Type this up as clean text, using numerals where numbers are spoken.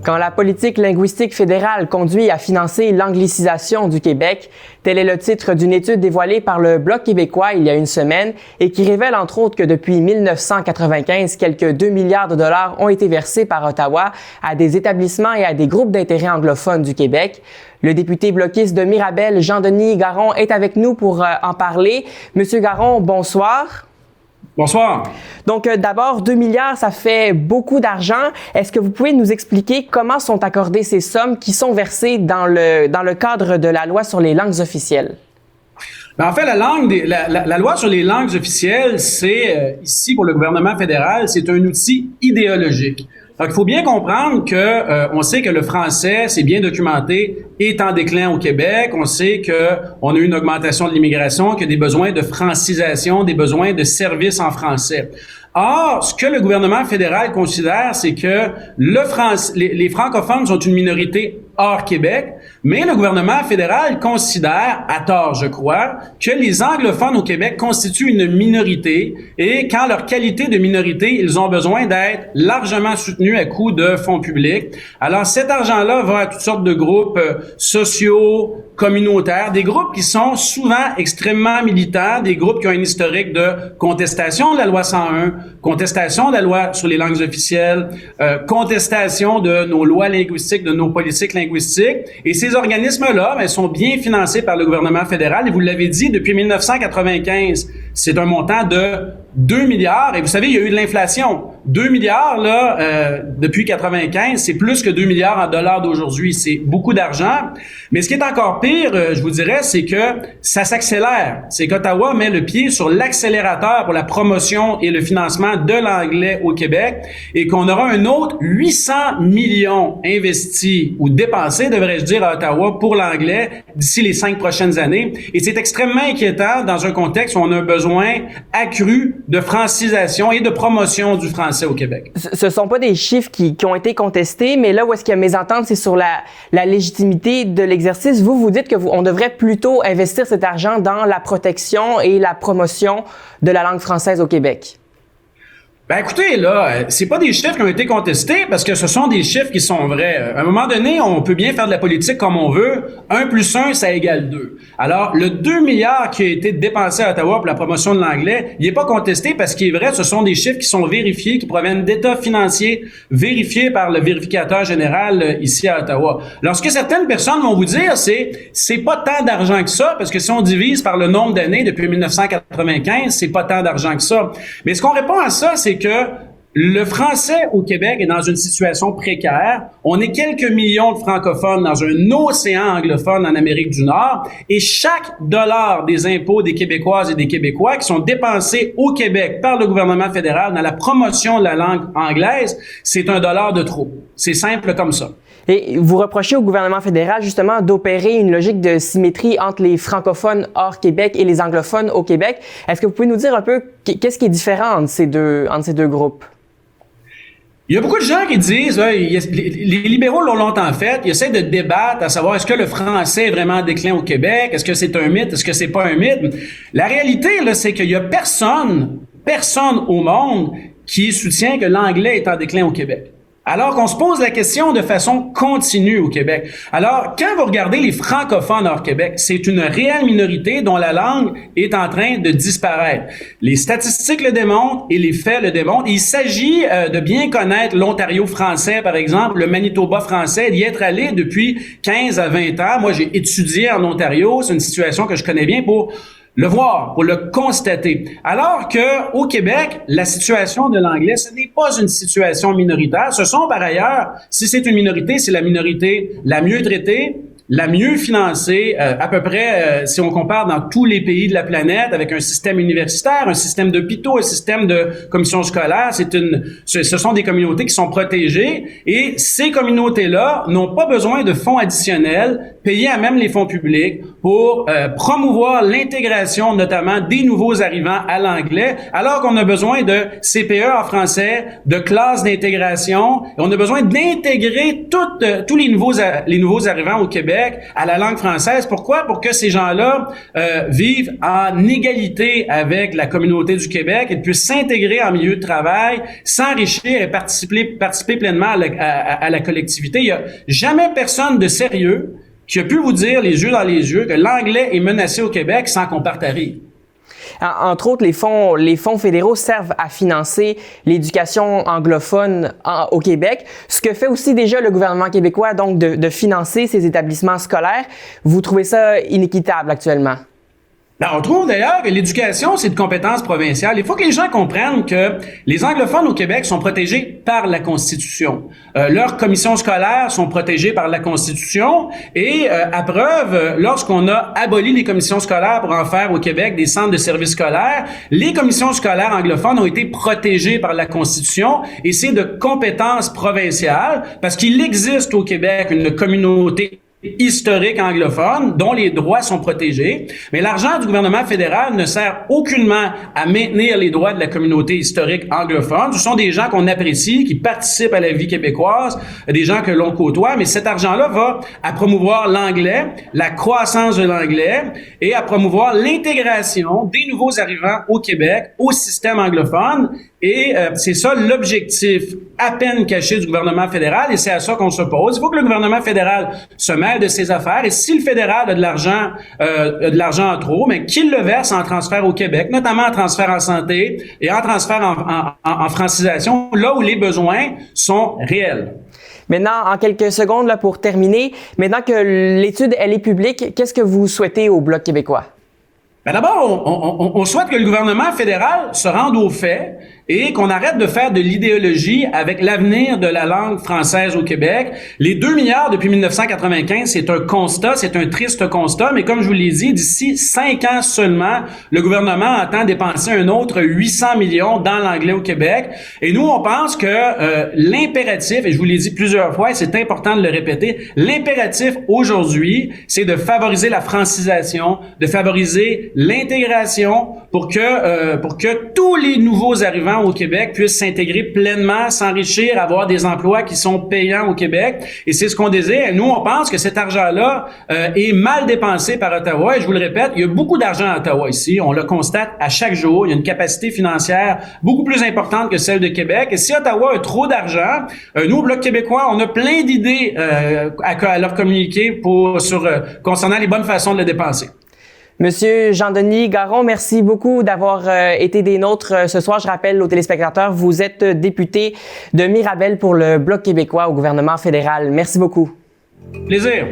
Quand la politique linguistique fédérale conduit à financer l'anglicisation du Québec, tel est le titre d'une étude dévoilée par le Bloc québécois il y a une semaine et qui révèle entre autres que depuis 1995, quelques 2 milliards de dollars ont été versés par Ottawa à des établissements et à des groupes d'intérêt anglophones du Québec. Le député bloquiste de Mirabel, Jean-Denis Garon, est avec nous pour en parler. Monsieur Garon, bonsoir. Bonsoir. Donc, d'abord, 2 milliards, ça fait beaucoup d'argent. Est-ce que vous pouvez nous expliquer comment sont accordées ces sommes qui sont versées dans le cadre de la loi sur les langues officielles? En fait, la loi sur les langues officielles, c'est, ici, pour le gouvernement fédéral, c'est un outil idéologique. Donc, il faut bien comprendre que on sait que le français, c'est bien documenté, est en déclin au Québec. On sait que on a eu une augmentation de l'immigration, qu'il y a des besoins de francisation, des besoins de services en français. Or, ce que le gouvernement fédéral considère, c'est que les francophones sont une minorité hors Québec, mais le gouvernement fédéral considère, à tort je crois, que les anglophones au Québec constituent une minorité et qu'en leur qualité de minorité, ils ont besoin d'être largement soutenus à coût de fonds publics. Alors cet argent-là va à toutes sortes de groupes sociaux, communautaires, des groupes qui sont souvent extrêmement militants, des groupes qui ont un historique de contestation de la loi 101, contestation de la loi sur les langues officielles, contestation de nos lois linguistiques, de nos politiques linguistiques. Et ces organismes-là, sont bien financés par le gouvernement fédéral. Et vous l'avez dit, depuis 1995, c'est un montant de 2 milliards. Et vous savez, il y a eu de l'inflation. 2 milliards, depuis 95, c'est plus que 2 milliards en dollars d'aujourd'hui. C'est beaucoup d'argent. Mais ce qui est encore pire, je vous dirais, c'est que ça s'accélère. C'est qu'Ottawa met le pied sur l'accélérateur pour la promotion et le financement de l'anglais au Québec et qu'on aura un autre 800 millions investis ou dépensés, devrais-je dire, à Ottawa pour l'anglais d'ici les 5 prochaines années. Et c'est extrêmement inquiétant dans un contexte où on a un besoin accru de francisation et de promotion du français au Québec. Ce sont pas des chiffres qui ont été contestés, mais là où est-ce qu'il y a mésentente, c'est sur la légitimité de l'exercice. Vous dites que on devrait plutôt investir cet argent dans la protection et la promotion de la langue française au Québec. Ben écoutez, là, c'est pas des chiffres qui ont été contestés parce que ce sont des chiffres qui sont vrais. À un moment donné, on peut bien faire de la politique comme on veut. 1 plus 1, ça égale 2. Alors, le 2 milliards qui a été dépensé à Ottawa pour la promotion de l'anglais, il n'est pas contesté parce qu'il est vrai, ce sont des chiffres qui sont vérifiés, qui proviennent d'états financiers vérifiés par le vérificateur général ici à Ottawa. Alors, ce que certaines personnes vont vous dire, c'est pas tant d'argent que ça, parce que si on divise par le nombre d'années depuis 1995, c'est pas tant d'argent que ça. Mais ce qu'on répond à ça, c'est que le français au Québec est dans une situation précaire. On est quelques millions de francophones dans un océan anglophone en Amérique du Nord et chaque dollar des impôts des Québécoises et des Québécois qui sont dépensés au Québec par le gouvernement fédéral dans la promotion de la langue anglaise, c'est un dollar de trop. C'est simple comme ça. Et vous reprochez au gouvernement fédéral justement d'opérer une logique de symétrie entre les francophones hors Québec et les anglophones au Québec. Est-ce que vous pouvez nous dire un peu qu'est-ce qui est différent entre ces deux groupes? Il y a beaucoup de gens qui disent, les libéraux l'ont longtemps fait, ils essaient de débattre à savoir est-ce que le français est vraiment en déclin au Québec, est-ce que c'est un mythe, est-ce que c'est pas un mythe. La réalité, là, c'est qu'il y a personne au monde qui soutient que l'anglais est en déclin au Québec. Alors qu'on se pose la question de façon continue au Québec. Alors, quand vous regardez les francophones hors Québec, c'est une réelle minorité dont la langue est en train de disparaître. Les statistiques le démontrent et les faits le démontrent. Il s'agit de bien connaître l'Ontario français, par exemple, le Manitoba français, d'y être allé depuis 15 à 20 ans. Moi, j'ai étudié en Ontario. C'est une situation que je connais bien pour le voir, pour le constater. Alors que au Québec, la situation de l'anglais, ce n'est pas une situation minoritaire. Ce sont par ailleurs, si c'est une minorité, c'est la minorité la mieux traitée, la mieux financée, à peu près, si on compare dans tous les pays de la planète, avec un système universitaire, un système d'hôpitaux, un système de commissions scolaires. Ce sont des communautés qui sont protégées et ces communautés-là n'ont pas besoin de fonds additionnels, payés à même les fonds publics, pour promouvoir l'intégration, notamment des nouveaux arrivants à l'anglais, alors qu'on a besoin de CPE en français, de classes d'intégration. On a besoin d'intégrer tous les nouveaux arrivants au Québec Québec à la langue française. Pourquoi? Pour que ces gens-là vivent en égalité avec la communauté du Québec et puissent s'intégrer en milieu de travail, s'enrichir et participer pleinement à la collectivité. Il n'y a jamais personne de sérieux qui a pu vous dire les yeux dans les yeux que l'anglais est menacé au Québec sans qu'on parte à rire. Entre autres, les fonds fédéraux servent à financer l'éducation anglophone au Québec, ce que fait aussi déjà le gouvernement québécois, donc de financer ces établissements scolaires. Vous trouvez ça inéquitable actuellement? Ben, on trouve d'ailleurs que l'éducation, c'est de compétence provinciale. Il faut que les gens comprennent que les anglophones au Québec sont protégés par la Constitution. Leurs commissions scolaires sont protégées par la Constitution et, à preuve, lorsqu'on a aboli les commissions scolaires pour en faire au Québec des centres de services scolaires, les commissions scolaires anglophones ont été protégées par la Constitution et c'est de compétence provinciale parce qu'il existe au Québec une communauté historique anglophone dont les droits sont protégés, mais l'argent du gouvernement fédéral ne sert aucunement à maintenir les droits de la communauté historique anglophone. Ce sont des gens qu'on apprécie, qui participent à la vie québécoise, des gens que l'on côtoie, mais cet argent-là va à promouvoir l'anglais, la croissance de l'anglais et à promouvoir l'intégration des nouveaux arrivants au Québec, au système anglophone. Et c'est ça l'objectif à peine caché du gouvernement fédéral et c'est à ça qu'on s'oppose. Il faut que le gouvernement fédéral se mêle de ses affaires et si le fédéral a de l'argent en trop, mais qu'il le verse en transfert au Québec, notamment en transfert en santé et en transfert en francisation, là où les besoins sont réels. Maintenant, en quelques secondes là, pour terminer, maintenant que l'étude elle est publique, qu'est-ce que vous souhaitez au Bloc québécois? Ben d'abord, on souhaite que le gouvernement fédéral se rende aux faits et qu'on arrête de faire de l'idéologie avec l'avenir de la langue française au Québec. Les 2 milliards depuis 1995, c'est un constat, c'est un triste constat, mais comme je vous l'ai dit, d'ici 5 ans seulement, le gouvernement entend dépenser un autre 800 millions dans l'anglais au Québec. Et nous, on pense que l'impératif, et je vous l'ai dit plusieurs fois, et c'est important de le répéter, l'impératif aujourd'hui, c'est de favoriser la francisation, de favoriser l'intégration pour que tous les nouveaux arrivants au Québec puissent s'intégrer pleinement, s'enrichir, avoir des emplois qui sont payants au Québec. Et c'est ce qu'on désire. Et nous, on pense que cet argent-là est mal dépensé par Ottawa. Et je vous le répète, il y a beaucoup d'argent à Ottawa ici. On le constate à chaque jour. Il y a une capacité financière beaucoup plus importante que celle de Québec. Et si Ottawa a trop d'argent, nous, au Bloc québécois, on a plein d'idées à leur communiquer concernant les bonnes façons de le dépenser. Monsieur Jean-Denis Garon, merci beaucoup d'avoir été des nôtres ce soir. Je rappelle aux téléspectateurs, vous êtes député de Mirabel pour le Bloc québécois au gouvernement fédéral. Merci beaucoup. Plaisir.